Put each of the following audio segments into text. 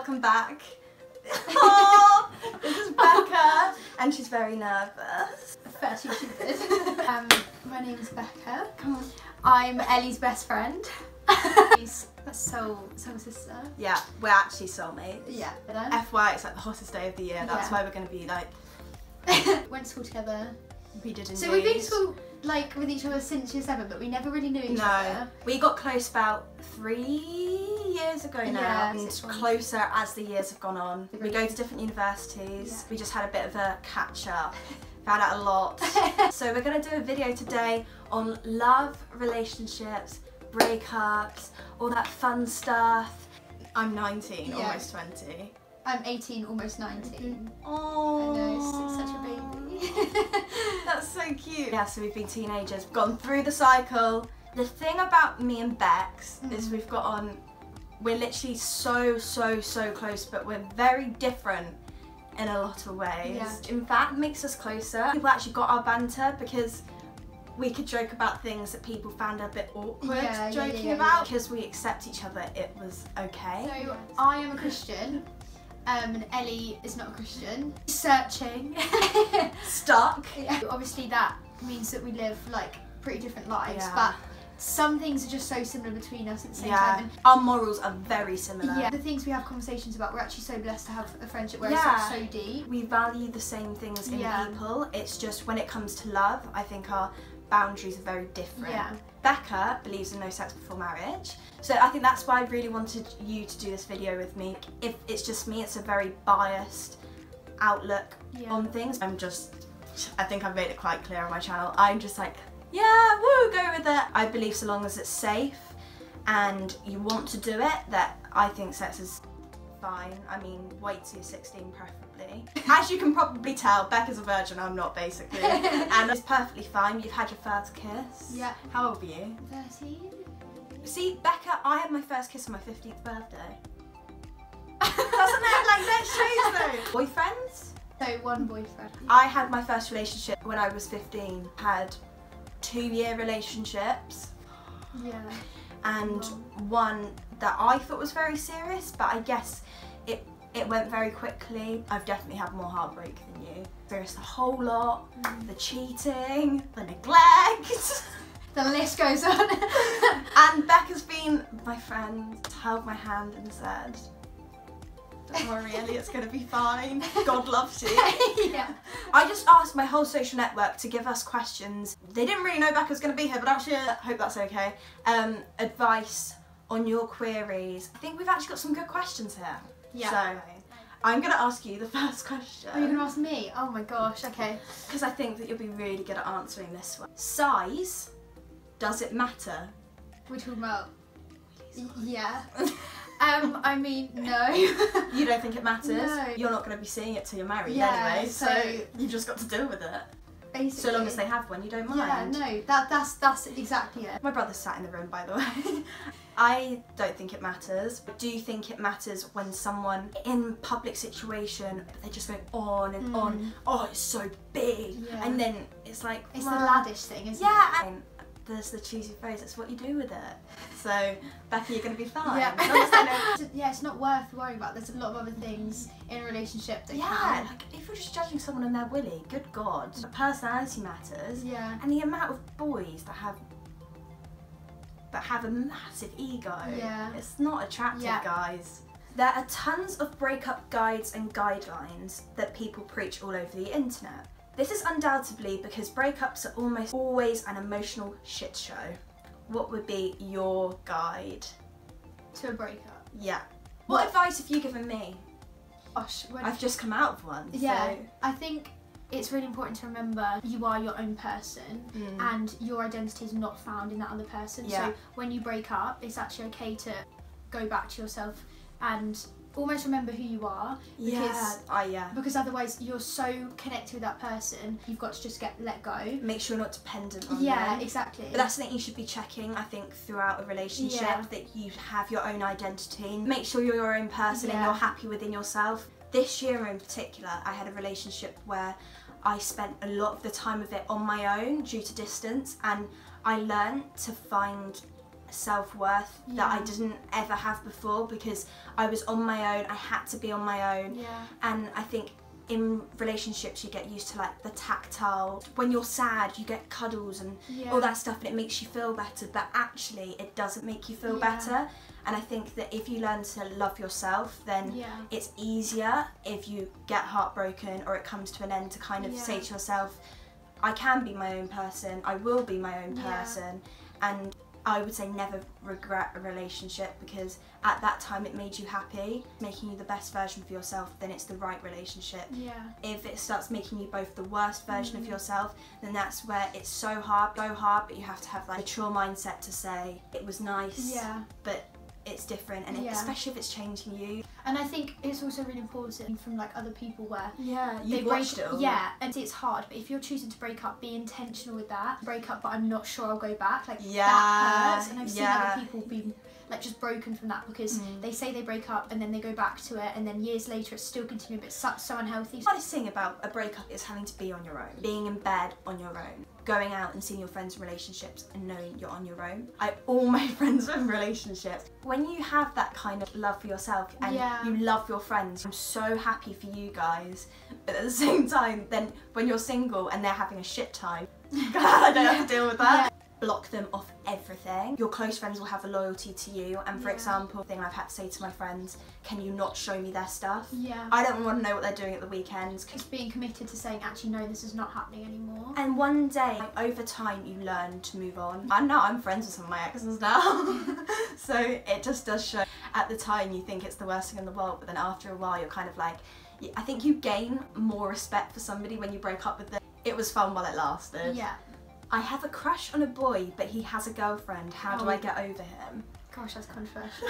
welcome back. Oh, this is Becca, and she's very nervous. Fair too stupid. My name's Becca. Come on. I'm Ellie's best friend. She's a soul sister. Yeah, we're actually soulmates. Yeah. FY, it's like the hottest day of the year. That's why we're going to be like. Went to school together. We did indeed. So we've been to school like with each other since year 7, but we never really knew each other. We got close about 3 years ago now, Yeah, and 6 months. closer as the years have gone on. We go to different universities. Yeah. We just had a bit of a catch up. Found out a lot. So we're going to do a video today on love, relationships, breakups, all that fun stuff. I'm 19, almost 20. I'm 18, almost 19. Oh, I know, it's such a baby. That's so cute. Yeah, so we've been teenagers, gone through the cycle. The thing about me and Bex is we're literally so close, but we're very different in a lot of ways. Yeah. In fact, it makes us closer. People actually got our banter because we could joke about things that people found a bit awkward joking about. Because we accept each other, it was okay. So I am a Christian. And Ellie is not a Christian. Searching. Stuck. Yeah. Obviously that means that we live like pretty different lives, Yeah. but some things are just so similar between us at the same time. And our morals are very similar. yeah, the things we have conversations about, we're actually so blessed to have a friendship where it's like so deep. We value the same things in people. It's just when it comes to love, I think our boundaries are very different. Yeah. Becca believes in no sex before marriage, so I think that's why I really wanted you to do this video with me. If it's just me, it's a very biased outlook on things. I think I've made it quite clear on my channel. I'm just like, yeah, woo, go with it. I believe so long as it's safe and you want to do it, that I think sex is fine. I mean, wait till you're 16 preferably. As you can probably tell, Becca's a virgin, I'm not basically. And it's perfectly fine. You've had your first kiss. Yeah. How old were you? 13? See, Becca, I had my first kiss on my 15th birthday. Doesn't it? Like, that shows though. Boyfriends? So one boyfriend. I had my first relationship when I was 15. Had 2-year relationships. Yeah. And one that I thought was very serious, but I guess it went very quickly. I've definitely had more heartbreak than you. There's the whole lot, the cheating, the neglect. The list goes on. And Becca's been my friend, held my hand and said, don't worry Ellie, it's gonna be fine. God loves you. Yeah. I just asked my whole social network to give us questions. They didn't really know Becca was going to be here, but actually I hope that's okay. Advice on your queries. I think we've actually got some good questions here. Yeah. So I'm going to ask you the first question. Oh, you're going to ask me? Oh my gosh, okay. Because I think that you'll be really good at answering this one. Size, does it matter? We're talking about... Yeah. I mean, no. You don't think it matters? No. You're not going to be seeing it till you're married anyway, so you've just got to deal with it. Basically. So long as they have one, you don't mind. Yeah, no, that's exactly it. My brother's sat in the room, by the way. I don't think it matters. I do think it matters when someone in public situation, they're just going on and on. Oh, it's so big. Yeah. And then it's like... It's the laddish thing, isn't it? Yeah. And there's the cheesy phrase, it's what you do with it. So, Becca, you're going to be fine. Yeah. Yeah, it's not worth worrying about. There's a lot of other things in a relationship that can. Like if you're just judging someone on their willy, good God. Personality matters. Yeah. And the amount of boys that have a massive ego. Yeah. It's not attractive, guys. There are tons of breakup guides and guidelines that people preach all over the internet. This is undoubtedly because breakups are almost always an emotional shit show. What would be your guide? To a breakup? Yeah. What advice have you given me? Gosh, I've just come out of one. Yeah, so. I think it's really important to remember you are your own person and your identity is not found in that other person. Yeah. So when you break up, it's actually okay to go back to yourself and almost remember who you are. Because otherwise you're so connected with that person, you've got to just let go. Make sure you're not dependent on them. Yeah, exactly. But that's something you should be checking, I think, throughout a relationship, that you have your own identity. Make sure you're your own person and you're happy within yourself. This year in particular, I had a relationship where I spent a lot of the time of it on my own due to distance, and I learned to find self-worth that I didn't ever have before, because I was on my own, I had to be on my own. And I think in relationships you get used to like the tactile, when you're sad you get cuddles and all that stuff, and it makes you feel better, but actually it doesn't make you feel better. And I think that if you learn to love yourself, then it's easier if you get heartbroken or it comes to an end to kind of say to yourself, I can be my own person, I will be my own person. And I would say never regret a relationship, because at that time it made you happy, making you the best version of yourself, then it's the right relationship. If it starts making you both the worst version of yourself, then that's where it's so hard, but you have to have like a mature mindset to say it was nice, but it's different, and especially if it's changing you. And I think it's also really important from like other people where you've watched it all. And it's hard, but if you're choosing to break up, be intentional with that. Break up, but I'm not sure I'll go back. Like that hurts, and I've seen other people be like just broken from that, because they say they break up and then they go back to it, and then years later it's still continuing, but it's so unhealthy. The hardest thing about a breakup is having to be on your own, being in bed on your own, going out and seeing your friends in relationships and knowing you're on your own. All my friends are in relationships. When you have that kind of love for yourself and you love your friends, I'm so happy for you guys, but at the same time, then when you're single and they're having a shit time, I don't have to deal with that. Block them off everything. Your close friends will have a loyalty to you, and for example, the thing I've had to say to my friends, can you not show me their stuff? I don't want to know what they're doing at the weekends. Just being committed to saying, actually no, this is not happening anymore. And one day, over time, you learn to move on. I'm friends with some of my exes now. So it just does show. At the time you think it's the worst thing in the world, but then after a while you're kind of like, I think you gain more respect for somebody when you break up with them. It was fun while it lasted. I have a crush on a boy, but he has a girlfriend. How do I get over him? Gosh, that's controversial.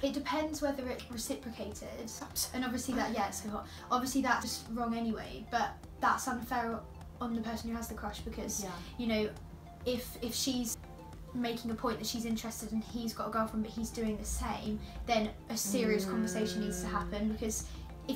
It depends whether it's reciprocated. And obviously so obviously that's just wrong anyway, but that's unfair on the person who has the crush, because you know, if she's making a point that she's interested and he's got a girlfriend but he's doing the same, then a serious conversation needs to happen, because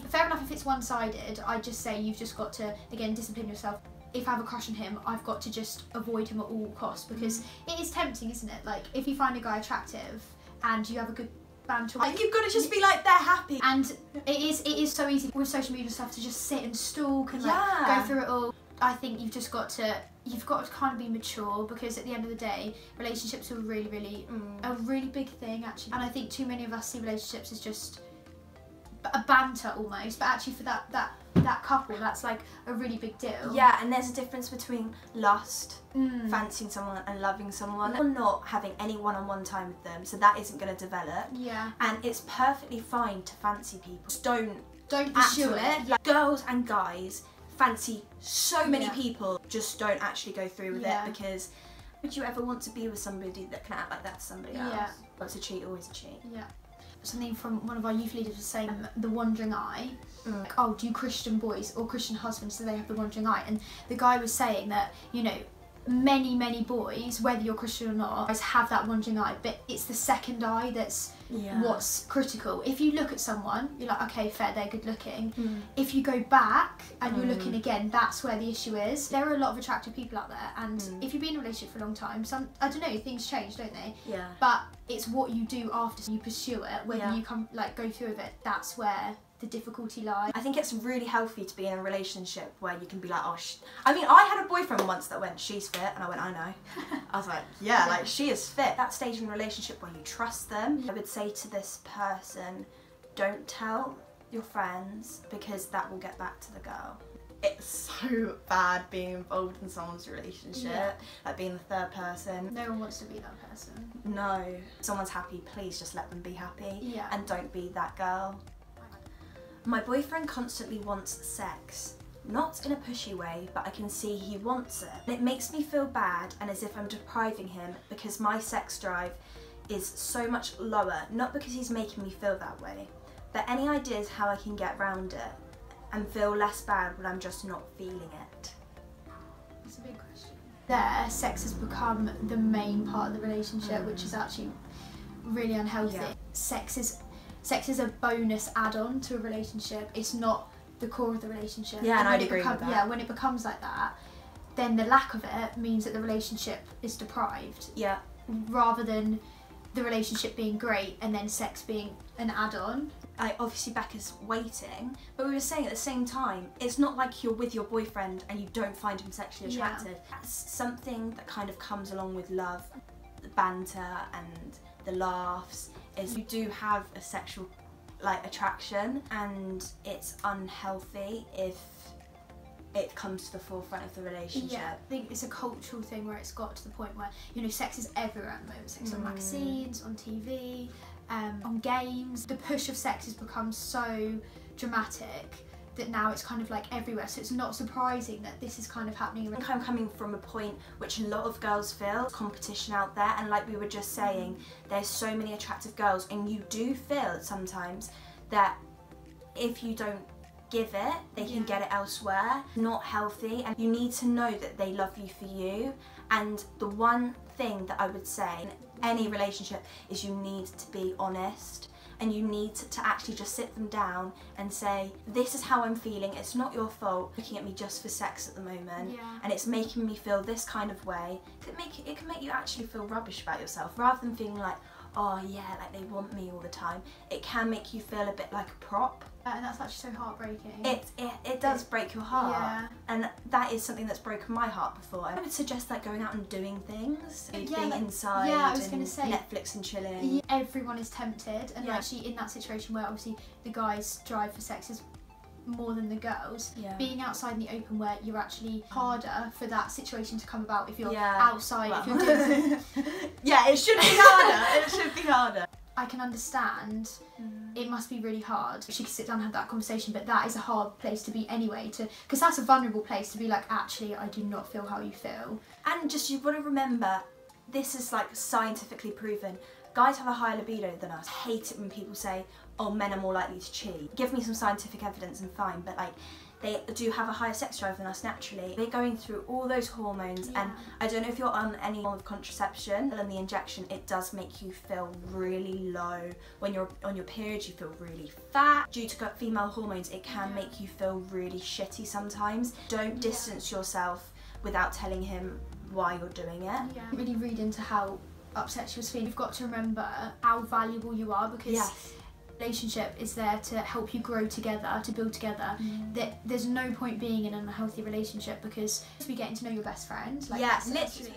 fair enough if it's one-sided, I'd just say you've just got to, again, discipline yourself. If I have a crush on him, I've got to just avoid him at all costs, because it is tempting, isn't it? Like, if you find a guy attractive and you have a good banter, you've got to just be like, they're happy. And it is so easy with social media stuff to just sit and stalk and like go through it all. I think you've got to kind of be mature, because at the end of the day, relationships are really a really big thing actually. And I think too many of us see relationships as just a banter almost, but actually for that couple, that's like a really big deal. And there's a difference between lust, fancying someone, and loving someone. You're not having any one-on-one time with them, so that isn't going to develop. And it's perfectly fine to fancy people. Just don't pursue it. Like, girls and guys fancy so many people, just don't actually go through with it, because would you ever want to be with somebody that can act like that to somebody else? Once a cheat, always a cheat. Something from one of our youth leaders was saying the wandering eye. Like, oh, do Christian boys or Christian husbands, do they have the wandering eye? And the guy was saying that, you know, many boys, whether you're Christian or not, have that wandering eye, but it's the second eye that's what's critical. If you look at someone, you're like, okay, fair, they're good looking. If you go back and you're looking again, that's where the issue is. There are a lot of attractive people out there, and if you've been in a relationship for a long time, I don't know, things change, don't they? But it's what you do after you pursue it, whether you go through with it, that's where the difficulty lies. I think it's really healthy to be in a relationship where you can be like, oh, I mean, I had a boyfriend once that went, she's fit, and I went, I know. I was like, like, she is fit. That stage in a relationship where you trust them, I would say to this person, don't tell your friends, because that will get back to the girl. It's so bad being involved in someone's relationship, like being the third person. No one wants to be that person. No. If someone's happy, please just let them be happy, and don't be that girl. My boyfriend constantly wants sex. Not in a pushy way, but I can see he wants it. And it makes me feel bad and as if I'm depriving him, because my sex drive is so much lower, not because he's making me feel that way. But any ideas how I can get around it and feel less bad when I'm just not feeling it? That's a big question. Sex has become the main part of the relationship, which is actually really unhealthy. Sex is a bonus add-on to a relationship. It's not the core of the relationship. And I'd agree with that. When it becomes like that, then the lack of it means that the relationship is deprived. rather than the relationship being great and then sex being an add-on. Obviously Becca's waiting, but we were saying at the same time, it's not like you're with your boyfriend and you don't find him sexually attractive. Yeah. That's something that kind of comes along with love, the banter and the laughs, is you do have a sexual attraction, and it's unhealthy if it comes to the forefront of the relationship. Yeah, I think it's a cultural thing where it's got to the point where, you know, sex is everywhere at the moment. Sex on magazines, on TV, on games. The push of sex has become so dramatic that now it's kind of like everywhere, so it's not surprising that this is kind of happening. I think I'm coming from a point which a lot of girls feel competition out there, and like we were just saying, there's so many attractive girls, and you do feel sometimes that if you don't give it, they can get it elsewhere. Not healthy, and you need to know that they love you for you. And the one thing that I would say in any relationship is you need to be honest, and you need to actually just sit them down and say, this is how I'm feeling, it's not your fault looking at me just for sex at the moment, and it's making me feel this kind of way. It can make you actually feel rubbish about yourself, rather than feeling like, oh yeah, like they want me all the time. It can make you feel a bit like a prop. And that's actually so heartbreaking. It does break your heart, and that is something that's broken my heart before. I would suggest like going out and doing things, being inside, I was going to say, Netflix and chilling. Everyone is tempted, and actually in that situation where obviously the guys' drive for sex is more than the girls, being outside in the open where you're actually harder for that situation to come about if you're outside, if you're doing yeah, it should be harder. It should be harder. I can understand it must be really hard. She could sit down and have that conversation, but that is a hard place to be anyway, because that's a vulnerable place to be like, actually, I do not feel how you feel. And just, you've got to remember, this is like scientifically proven. Guys have a higher libido than us. I hate it when people say, oh, men are more likely to cheat. Give me some scientific evidence and fine, but like, they do have a higher sex drive than us naturally. They're going through all those hormones, and I don't know if you're on any form of contraception, and the injection, it does make you feel really low. When you're on your period, you feel really fat. Due to female hormones, it can make you feel really shitty sometimes. Don't distance yourself without telling him why you're doing it. Really read into how upset she was feeling. You've got to remember how valuable you are, because relationship is there to help you grow together, to build together. That there's no point being in an unhealthy relationship, because we getting to know your best friend. Like, literally.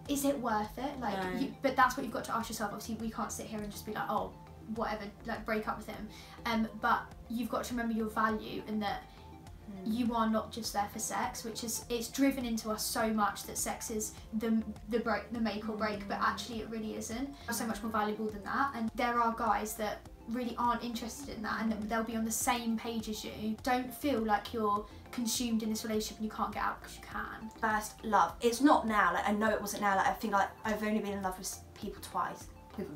Is it worth it? Like, but that's what you've got to ask yourself. Obviously, we can't sit here and just be like, oh, whatever, like break up with him. But you've got to remember your value, and that you are not just there for sex, which is, it's driven into us so much that sex is the make or break, but actually it really isn't. It's so much more valuable than that. And there are guys that really aren't interested in that, and they'll be on the same page as you. Don't feel like you're consumed in this relationship and you can't get out, because you can. First love. It's not now, like I know it wasn't now, like I think like I've only been in love with people twice.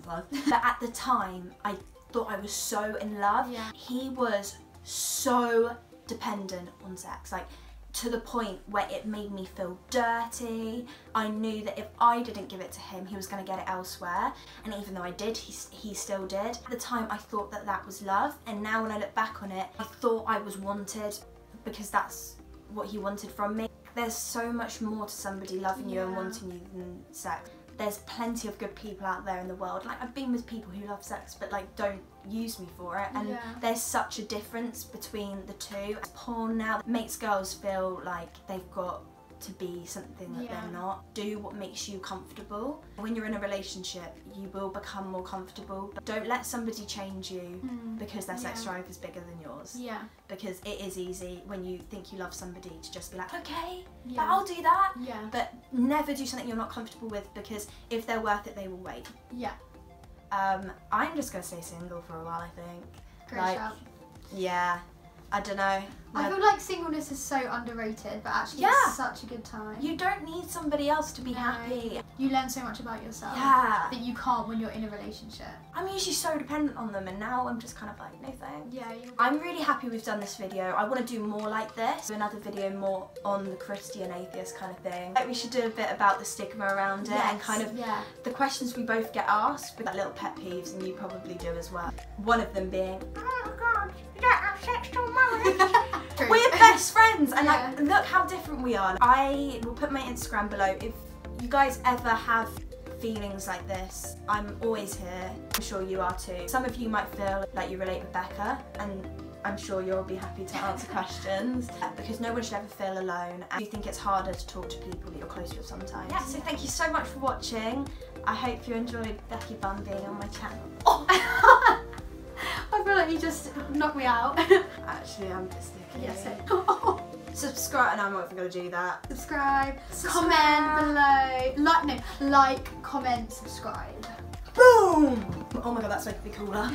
But at the time, I thought I was so in love. He was so dependent on sex, like to the point where it made me feel dirty. I knew that if I didn't give it to him, he was going to get it elsewhere, and even though I did, he still did. At the time, I thought that that was love, and now when I look back on it, I thought I was wanted because that's what he wanted from me. There's so much more to somebody loving you and wanting you than sex. There's plenty of good people out there in the world. Like, I've been with people who love sex but like don't use me for it, and there's such a difference between the two. Porn now makes girls feel like they've got to be something that they're not. Do what makes you comfortable. When you're in a relationship, you will become more comfortable, but don't let somebody change you because their sex drive is bigger than yours. Because it is easy when you think you love somebody to just be like, okay, I'll do that. But never do something you're not comfortable with, because if they're worth it, they will wait. I'm just gonna stay single for a while, I think. Great shout. Yeah, I don't know. I feel like singleness is so underrated, but actually it's such a good time. You don't need somebody else to be happy. You learn so much about yourself that you can't when you're in a relationship. I'm usually so dependent on them, and now I'm just kind of like, no thanks. I'm really happy we've done this video. I want to do more like this. Do another video more on the Christian atheist kind of thing. Like, we should do a bit about the stigma around it and kind of the questions we both get asked, with like little pet peeves, and you probably do as well. One of them being, oh my god, you don't have sex till marriage. We're best friends, and like, look how different we are. I will put my Instagram below. If you guys ever have feelings like this, I'm always here. I'm sure you are too. Some of you might feel like you relate with Becca, and I'm sure you'll be happy to answer questions, because no one should ever feel alone. And you think it's harder to talk to people that you're close with sometimes. Yeah, so thank you so much for watching. I hope you enjoyed Becky Bunn being on my channel. Oh. I feel like you just knocked me out. Actually, I'm just sticky. Yes. Subscribe, and I'm not even going to do that. Subscribe, comment below. Like, comment, subscribe. Boom! Oh my god, that's making me cooler.